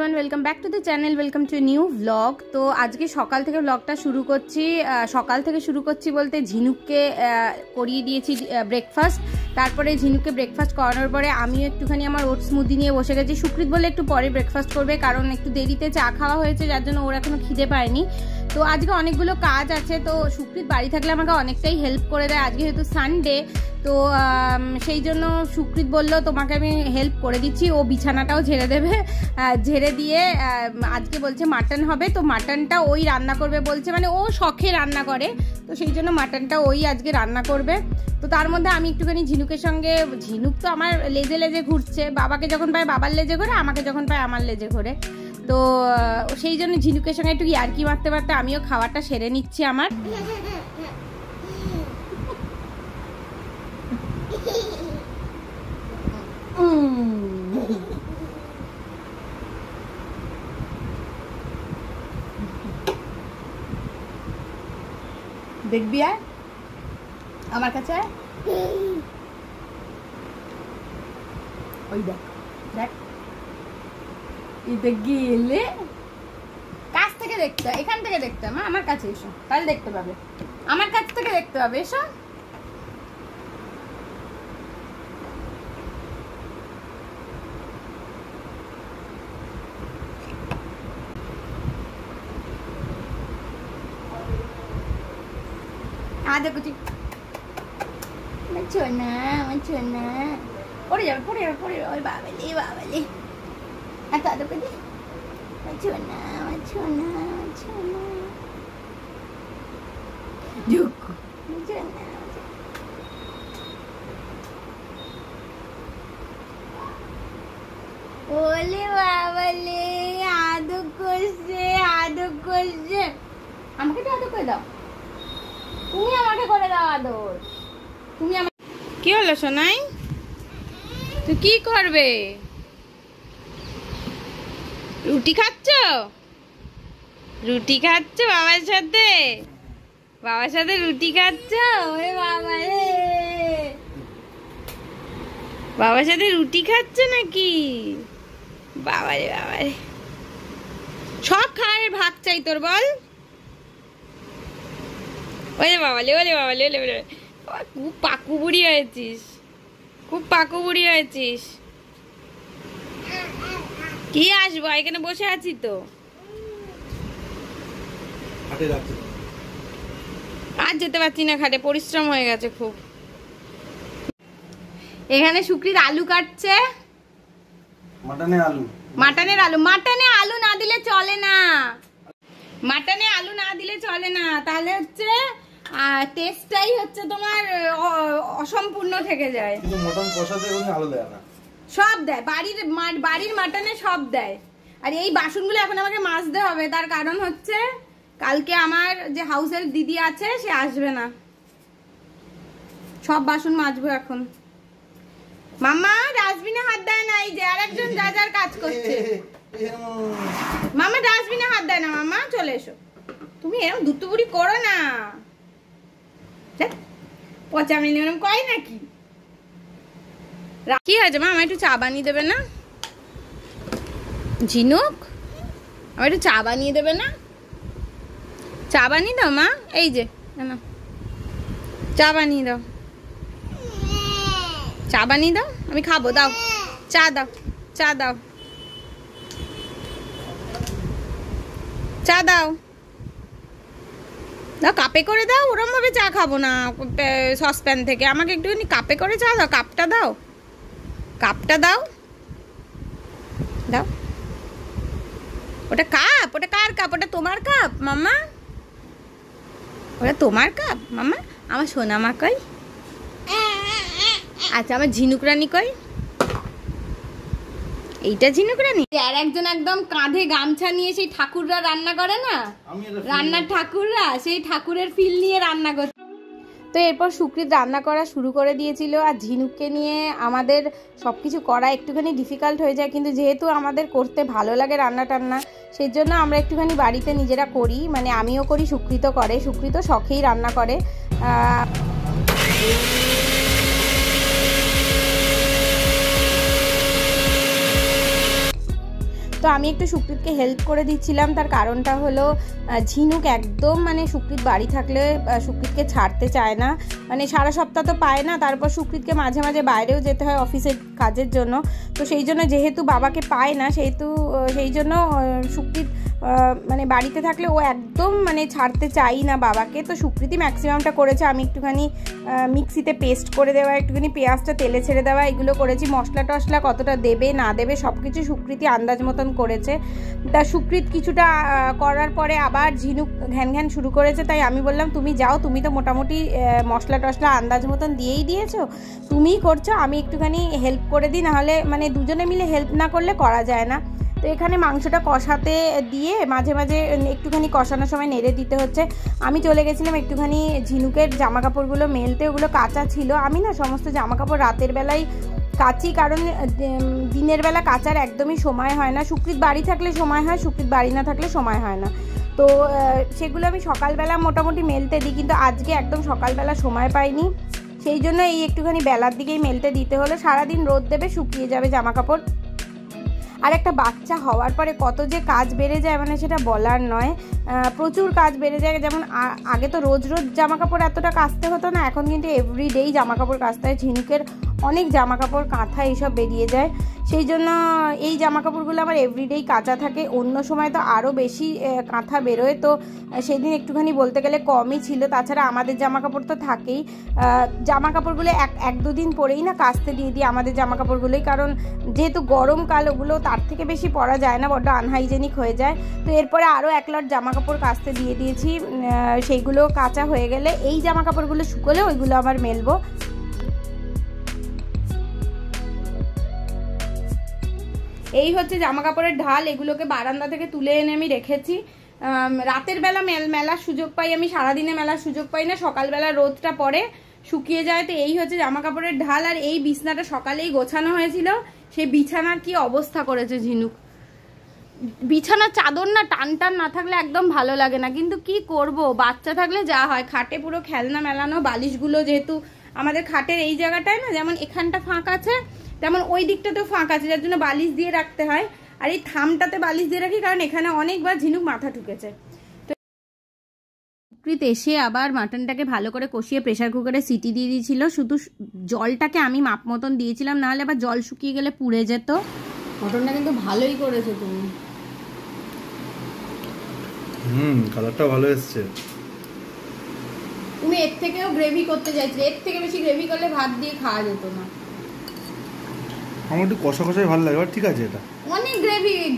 Everyone, welcome back to the channel, welcome to new blog. তো আজকে সকাল থেকে ব্লগটা শুরু করছি। সকাল থেকে শুরু করছি বলতে ঝিনুককে করিয়ে দিয়েছি ব্রেকফাস্ট। তারপরে ঝিনুককে ব্রেকফাস্ট করানোর পরে আমিও একটুখানি আমার ওটস স্মুদি নিয়ে বসে গেছি। সুকৃত বলে একটু পরে ব্রেকফাস্ট করবে, কারণ একটু দেরিতে চা খাওয়া হয়েছে, যার জন্য ওর এখনো খিদে পায়নি। তো আজকে অনেকগুলো কাজ আছে, তো সুকৃত বাড়ি থাকলে আমাকে অনেকটাই হেল্প করে দেয়। আজকে যেহেতু সানডে, তো সেই জন্য সুকৃত বললো তোমাকে আমি হেল্প করে দিচ্ছি। ও বিছানাটাও ঝেড়ে দেবে, ঝেড়ে দিয়ে আজকে বলছে মাটন হবে, তো মাটনটা ওই রান্না করবে বলছে, মানে ও শখে রান্না করে, তো সেই জন্য মাটনটা ওই আজকে রান্না করবে। তো তার মধ্যে আমি একটুখানি ঝিনুকের সঙ্গে, ঝিনুক তো আমার লেজে লেজে ঘুরছে, বাবাকে যখন পায় বাবার লেজে ঘোরে, আমাকে যখন পায় আমার লেজে ঘোরে। তো সেই জন্য ঝিনুকের সঙ্গে একটু ইয়ার্কি মারতে মারতে আমিও খাবারটা সেরে নিচ্ছি আমার। দেখবি আর আমার কাছে ওই দেখ দেখ, গেলে কাছ থেকে দেখতে হয়, এখান থেকে দেখতে হয়। আমার কাছে এসো, তাহলে দেখতে পাবে, আমার কাছ থেকে দেখতে পাবে। এসো, দেখো ছোনা, আমার ছোনা পড়ে যাবে, পড়ে যাবে, পড়ে যাবে। ওই বাবালে বাবালে, এত দেখো দি ছোনা, আমার ছোনা, আমার ছোনা, ওলে বাবালে, আদর করছে, আদর করছে। আমাকে তো আদর করে দাও, তুমি আমাকে করে দাও আদর। তুমি আমার কি হলো সোনাই, তুই কি করবে? রুটি খাচ্ছ, রুটি খাচ্ছ বাবার সাথে, বাবার সাথে রুটি খাচ্ছ? ওরে বাবা রে, বাবার সাথে রুটি খাচ্ছ নাকি? বাবারে বাবারে, সব খাওয়ার ভাগ চাই তোর, বল। ওরে বাবালে, ওরে বাবালে, ওরে ওরে, খুব পাকু বুড়ি হয়েছিস, খুব পাকু বুড়ি হয়েছিস। কি আসবো, এখানে বসে আছি তো। আর যেতে পারছি না খাটে, পরিশ্রম হয়ে গেছে খুব। এখানে সুকৃত আলু কাটছে, মাটনের আলু, মাটনের আলু। মাটনে আলু না দিলে চলে না, মাটনে আলু না দিলে চলে না, তাহলে হচ্ছে টেস্টটাই হচ্ছে তোমার অসম্পূর্ণ থেকে যায়। কিন্তু মটন কষাতে কোনো আলু দেয় না, সব দেয়, বাড়ির মাটনে সব দেয়। আর এই বাসনগুলো এখন আমাকে মাজতে হবে, তার কারণ হচ্ছে কালকে আমার যে হাউস হেল্প দিদি আছে সে আসবে না, সব বাসন মাজবো এখন। মামা ডাস্টবিনে হাত দেয় না, এই যে আর একজন যা যার কাজ করছে। মামা ডাস্টবিনে হাত দেয় না, মামা চলে এসো। তুমি এরকম দুতুবুড়ি করো না, পচা মিনি ওরকম কয় নাকি। কি হয়েছে মা, আমার একটু চা বানিয়ে দেবে না? ঝিনুক, আমার একটু চা বানিয়ে দেবে না? চা বানিয়ে দাও মা, এই যে না, চা বানিয়ে দাও, চা বানিয়ে দাও, আমি খাবো, দাও চা, দাও চা, দাও চা, দাও দাও, কাপে করে দাও। ওরম ভাবে চা খাবো না সসপ্যান থেকে, আমাকে একটুখানি কাপে করে চা দাও, কাপটা দাও, কাপটা দাও, দাও। ওটা কাপ, ওটা কার কাপ? ওটা তোমার কাপ মাম্মা, ওটা তোমার কাপ মাম্মা। আমার সোনা মা কই? আচ্ছা, আমার ঝিনুক রানী কই? এইটা ঝিনুক রানী। আর একজন একদম কাঁধে গামছা নিয়ে সেই ঠাকুররা রান্না করে না, রান্নার ঠাকুররা, সেই ঠাকুরের ফিল নিয়ে রান্না করে। তো এরপর সুকৃত রান্না করা শুরু করে দিয়েছিল। আর ঝিনুককে নিয়ে আমাদের সব কিছু করা একটুখানি ডিফিকাল্ট হয়ে যায়, কিন্তু যেহেতু আমাদের করতে ভালো লাগে রান্না টান্না, সেই জন্য আমরা একটুখানি বাড়িতে নিজেরা করি, মানে আমিও করি, সুকৃত করে, সুকৃত শখেই রান্না করে। তো তো আমি একটু সুকৃতকে হেল্প করে দিচ্ছিলাম। তার কারণটা হলো ঝিনুক একদম মানে সুকৃত বাড়ি থাকলে সুকৃতকে ছাড়তে চায় না, মানে সারা সপ্তাহ তো পায় না, তারপর সুকৃতকে মাঝে মাঝে বাইরেও যেতে হয় অফিসের কাজের জন্য। তো সেই জন্য যেহেতু বাবাকে পায় না সেই জন্য সুকৃত মানে বাড়িতে থাকলে ও একদম মানে ছাড়তে চাই না বাবাকে। তো সুকৃতি ম্যাক্সিমামটা করেছে, আমি একটুখানি মিক্সিতে পেস্ট করে দেওয়া, একটুখানি পেঁয়াজটা তেলে ছেড়ে দেওয়া, এগুলো করেছি। মশলা টশলা কতটা দেবে না দেবে সব কিছু সুকৃতি আন্দাজ মতন করেছে। তা সুকৃত কিছুটা করার পরে আবার ঝিনুক ঘ্যান ঘ্যান শুরু করেছে, তাই আমি বললাম তুমি যাও, তুমি তো মোটামুটি মশলা টশলা আন্দাজ মতন দিয়েই দিয়েছো, তুমিই করছো, আমি একটুখানি হেল্প করে দিই, নাহলে মানে দুজনে মিলে হেল্প না করলে করা যায় না। তো এখানে মাংসটা কষাতে দিয়ে মাঝে মাঝে একটুখানি কষানোর সময় নেড়ে দিতে হচ্ছে। আমি চলে গেছিলাম একটুখানি ঝিনুকের জামা কাপড়গুলো মেলতে, ওগুলো কাঁচা ছিল। আমি না সমস্ত জামা কাপড় রাতের বেলায় কাচি, কারণ দিনের বেলা কাচার একদমই সময় হয় না। সুকৃত বাড়ি থাকলে সময় হয়, সুকৃত বাড়ি না থাকলে সময় হয় না। তো সেগুলো আমি সকালবেলা মোটামুটি মেলতে দিই, কিন্তু আজকে একদম সকালবেলা সময় পাইনি, সেই জন্য এই একটুখানি বেলার দিকেই মেলতে দিতে হলো। সারাদিন রোদ দেবে, শুকিয়ে যাবে জামা কাপড়। আর একটা বাচ্চা হওয়ার পরে কত যে কাজ বেড়ে যায় মানে সেটা বলার নয়, প্রচুর কাজ বেড়ে যায়। যেমন আগে তো রোজ রোজ জামা কাপড় এতটা কাচতে হতো না, এখন কিন্তু এভরিডেই জামা কাপড় কাচতে হয়। ঝিনুকের অনেক জামা কাপড় কাঁথা এইসব বেরিয়ে যায়, সেই জন্য এই জামা কাপড়গুলো আমার এভরিডেই কাঁচা থাকে। অন্য সময় তো আরও বেশি কাঁথা বেরোয়, তো সেদিন একটুখানি বলতে গেলে কমই ছিল। তাছাড়া আমাদের জামা কাপড় তো থাকেই, জামা কাপড়গুলো এক দুদিন পরেই না কাচতে দিয়ে দিই আমাদের জামা কাপড়গুলোই, কারণ যেহেতু গরমকাল ওগুলো তার থেকে বেশি পরা যায় না, বড্ড আনহাইজেনিক হয়ে যায়। তো এরপরে আরও এক লট জামা কাপড় কাচতে দিয়ে দিয়েছি, সেইগুলো কাঁচা হয়ে গেলে এই জামা কাপড়গুলো শুকোলে ওইগুলো আবার মেলবো। এই হচ্ছে জামা কাপড়ের ঢাল, এগুলোকে বারান্দা থেকে তুলে এনে আমি রেখেছি। রাতের বেলা মেলার সুযোগ পাই আমি, সারাদিনে মেলার সুযোগ পাই না, সকালবেলা রোদটা পড়ে শুকিয়ে যায়। তো এই হচ্ছে জামা কাপড়ের ঢাল। আর এই বিছনাটা সকালেই গোছানো হয়েছিল, সেই বিছানার কি অবস্থা করেছে ঝিনুক। বিছানার চাদর না টান টান না থাকলে একদম ভালো লাগে না, কিন্তু কি করব, বাচ্চা থাকলে যা হয়। খাটে পুরো খেলনা মেলানো, বালিশগুলো যেহেতু আমাদের খাটের এই জায়গাটায় না, যেমন এখানটা ফাঁক আছে তেমন ওই দিকটাতেও ফাঁক আছে, যার জন্য বালিশ দিয়ে রাখতে হয়। আর এই থামটাতে বালিশ দিয়ে রাখি, কারণ এখানে অনেকবার ঝিনুক মাথা ঠুকেছে। সুকৃত এসে আবার মাটনটাকে ভালো করে কষিয়ে প্রেশার কুকারে সিটি দিয়ে দিয়েছিল। শুধু জলটাকে আমি মাপ মতন দিয়েছিলাম, নাহলে আবার জল শুকিয়ে গেলে পুড়ে যেত। মটনটা কিন্তু ভালোই করেছো তুমি। কালারটা ভালো এসছে। তুমি এর থেকেও গ্রেভি করতে চাইছিলে, এর থেকে বেশি গ্রেভি করলে ভাত দিয়ে খাওয়া যেত না। আমার একটু কষা কষাই ভালো লাগে, ঠিক আছে। এটা অনেক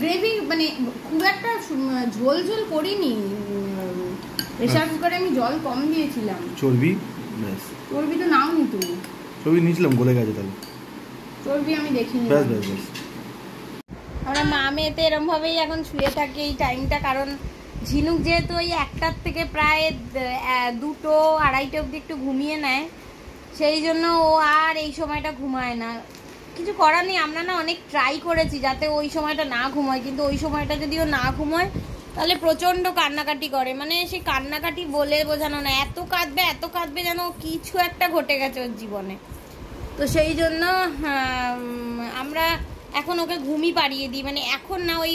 গ্রেভি মানে খুব একটা ঝোল ঝোল করিনি। প্রেশার কুকারে আমি জল কম দিয়েছিলাম। চর্বি তো নাও নি তুমি। চর্বি নিয়েছিলাম, গলে গেছে। তাহলে চর্বি আমি দেখিনি। আমরা মা মেয়েতে এরম ভাবেই এখন শুয়ে থাকি এই টাইমটা, কারণ ঝিনুক যেহেতু ওই 1টার থেকে প্রায় 2টো 2:30 অবধি একটু ঘুমিয়ে নেয়, সেই জন্য ও আর এই সময়টা ঘুমায় না। কিছু করার নেই, আমরা না অনেক ট্রাই করেছি যাতে ওই সময়টা না ঘুমায়, কিন্তু ওই সময়টা যদি ও না ঘুমায় তাহলে প্রচণ্ড কান্নাকাটি করে। মানে সে কান্নাকাটি বলে বোঝানো না, এত কাঁদবে যেন কিছু একটা ঘটে গেছে ওর জীবনে। তো সেই জন্য আমরা এখন ওকে ঘুমই পাড়িয়ে দিই, মানে এখন না ওই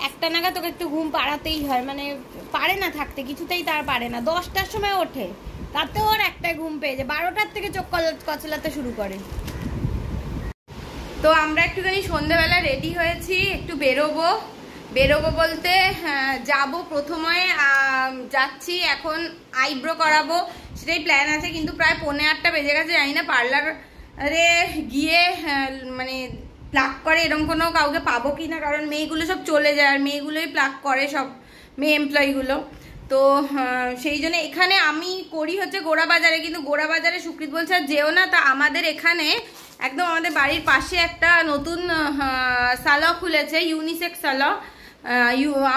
1টা নাগাদ ওকে একটু ঘুম পাড়াতেই হয়, মানে পারে না থাকতে, কিছুতেই তার পারে না। 10টার সময় ওঠে, তাতে ওর 1টায় ঘুম পেয়ে যায়, 12টার থেকে চোখ কচলাতে শুরু করে। তো আমরা একটুখানি সন্ধ্যেবেলা রেডি হয়েছি, একটু বেরোবো বলতে যাব, প্রথমে যাচ্ছি এখন আইব্রো করাবো, সেটাই প্ল্যান আছে। কিন্তু প্রায় 7:45 বেজে গেছে, জানি না পার্লারে গিয়ে মানে প্লাক করে এরকম কোনো কাউকে পাবো কি না, কারণ মেয়েগুলো সব চলে যায় আর মেয়েগুলোই প্লাক করে, সব মেয়ে এমপ্লয়িগুলো। তো সেই জন্য এখানে আমি করি হচ্ছে গোড়া বাজারে, কিন্তু গোড়া বাজারে সুকৃত বলছে আর যেও না। তা আমাদের এখানে একদম আমাদের বাড়ির পাশে একটা নতুন সালন খুলেছে, ইউনিসেক্স সালন।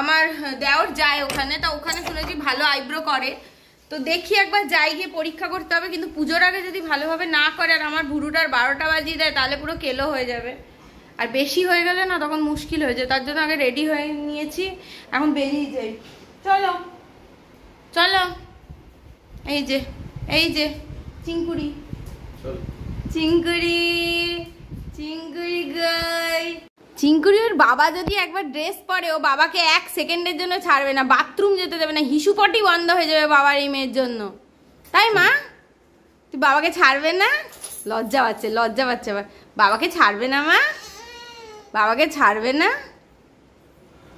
আমার দেওর যায় ওখানে, তা ওখানে শুনেছি ভালো আইব্রো করে। তো দেখি একবার যাই, গিয়ে পরীক্ষা করতে হবে। কিন্তু পুজোর আগে যদি ভালোভাবে না করে আর আমার ভুরুটার 12টা বাজিয়ে দেয়, তাহলে পুরো কেলো হয়ে যাবে। আর বেশি হয়ে গেলে না তখন মুশকিল হয়ে যায়, তার জন্য আগে রেডি হয়ে নিয়েছি, এখন বেরিয়ে যাই। চলো চলো, এই যে চিঙ্কুড়ি গাই। চিঙ্কুরির বাবা যদি একবার ড্রেস পরে ও বাবাকে 1 সেকেন্ডের জন্য ছাড়বে না, বাথরুম যেতে দেবে না, হিসুপটি বন্ধ হয়ে যাবে বাবার এই মেয়ের জন্য। তাই মা, তুই বাবাকে ছাড়বে না? লজ্জা পাচ্ছে, লজ্জা পাচ্ছে। বাবাকে ছাড়বে না মা, বাবাকে ছাড়বে না।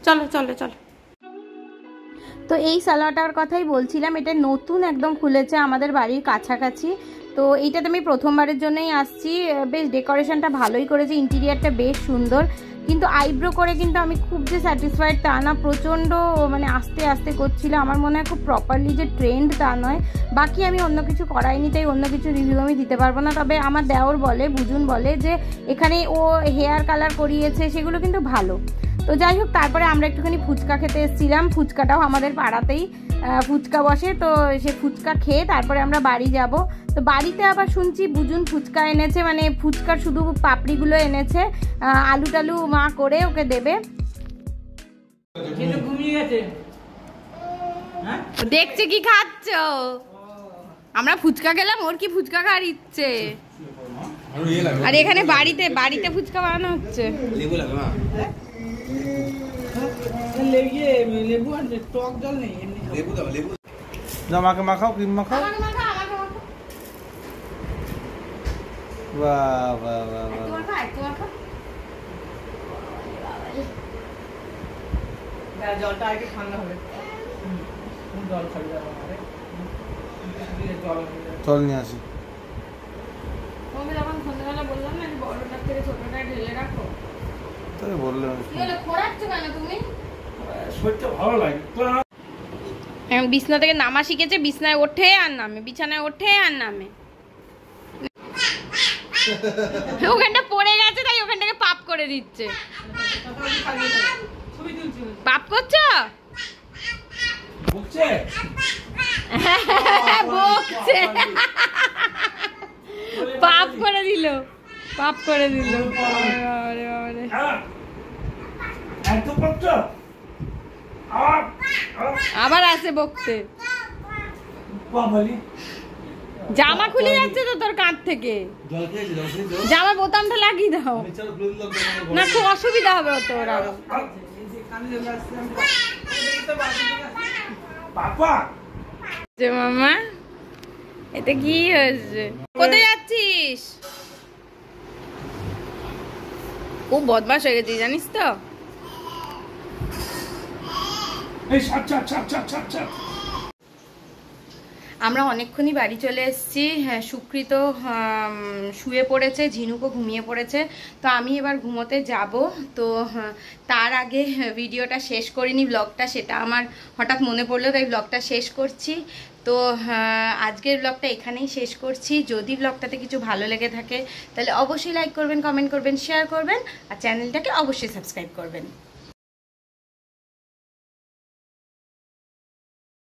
চলো চলো চলো। তো এই সালোয়ারটার কথাই বলছিলাম, এটা নতুন একদম খুলেছে আমাদের বাড়ির কাছাকাছি। তো এইটাতে আমি প্রথমবারের জন্যই আসছি। বেশ ডেকোরেশনটা ভালোই করেছে, ইন্টিরিয়ারটা বেশ সুন্দর, কিন্তু আইব্রো করে কিন্তু আমি খুব যে স্যাটিসফাইড তা না, প্রচণ্ড মানে আস্তে আস্তে করছিল। আমার মনে হয় খুব প্রপারলি যে ট্রেন্ড তা নয়। বাকি আমি অন্য কিছু করাইনি, তাই অন্য কিছু রিভিউ আমি দিতে পারবো না। তবে আমার দেওর বলে, বুঝুন বলে যে এখানে ও হেয়ার কালার করিয়েছে, সেগুলো কিন্তু ভালো। তো যাই হোক, তারপরে আমরা একটুখানি ফুচকা খেতে এসেছিলাম। ফুচকাটাও আমাদের পাড়াতেই ফুচকা বসে, তো সে ফুচকা খেয়ে তারপরে আমরা বাড়ি যাব। তো বাড়িতে আবার শুনছি বুঝুন ফুচকা এনেছে, মানে ফুচকার শুধু পাপড়িগুলো এনেছে, আলু টালু মা করে ওকে দেবে। দেখছে কি খাচ্ছ? আমরা ফুচকা খেলাম, ওর কি ফুচকা খাওয়ার ইচ্ছে। আর এখানে বাড়িতে বাড়িতে ফুচকা বানানো হচ্ছে। লেবু আর টক জল নেই, লেবু দাও, লেবু দাও, মাকে মাখাও, ক্রিম মাখাও। বাহ বাহ বাহ বাহ, জলটা আগে ঠান্ডা হবে। জল খাবি না, চল নিয়ে আসি। তোমাকে যখন সন্ধ্যাবেলা বললাম না বড়টার থেকে ছোটটা ঢেলে রাখো, তাই বললে কি হলো খোঁড়াচ্ছ কেন তুমি? শরীরটা ভালো লাগে। বিছনা থেকে নামা শিখেছে, বিছনায় ওঠে আর নামে, বিছানায় ওঠে আর নামে। ওখানটা পড়ে গেছে, তাই ওখানটাকে পাপ করে দিচ্ছে। পাপ করছো? বকছে বকছে, পাপ করে দিল, পাপ করে দিল। এত কষ্ট আবার আসে বকতে। বাবালি জামা খুলে যাচ্ছে তো তোর কাঁধ থেকে, জামার বোতামটা লাগিয়ে দাও না, খুব অসুবিধা হবে তোর আরো। মামা এতে কি হয়েছে? কোথায় যাচ্ছিস? খুব বদমাশ হয়ে গেছিস জানিস তো। আমরা অনেকক্ষণই বাড়ি চলে এসেছি। হ্যাঁ, সুকৃত শুয়ে পড়েছে, ঝিনুকও ঘুমিয়ে পড়েছে। তো আমি এবার ঘুমোতে যাব। তো তার আগে ভিডিওটা শেষ করিনি, ব্লগটা, সেটা আমার হঠাৎ মনে পড়লো, তাই ব্লগটা শেষ করছি। তো আজকের ব্লগটা এখানেই শেষ করছি। যদি ব্লগটাতে কিছু ভালো লেগে থাকে তাহলে অবশ্যই লাইক করবেন, কমেন্ট করবেন, শেয়ার করবেন, আর চ্যানেলটাকে অবশ্যই সাবস্ক্রাইব করবেন।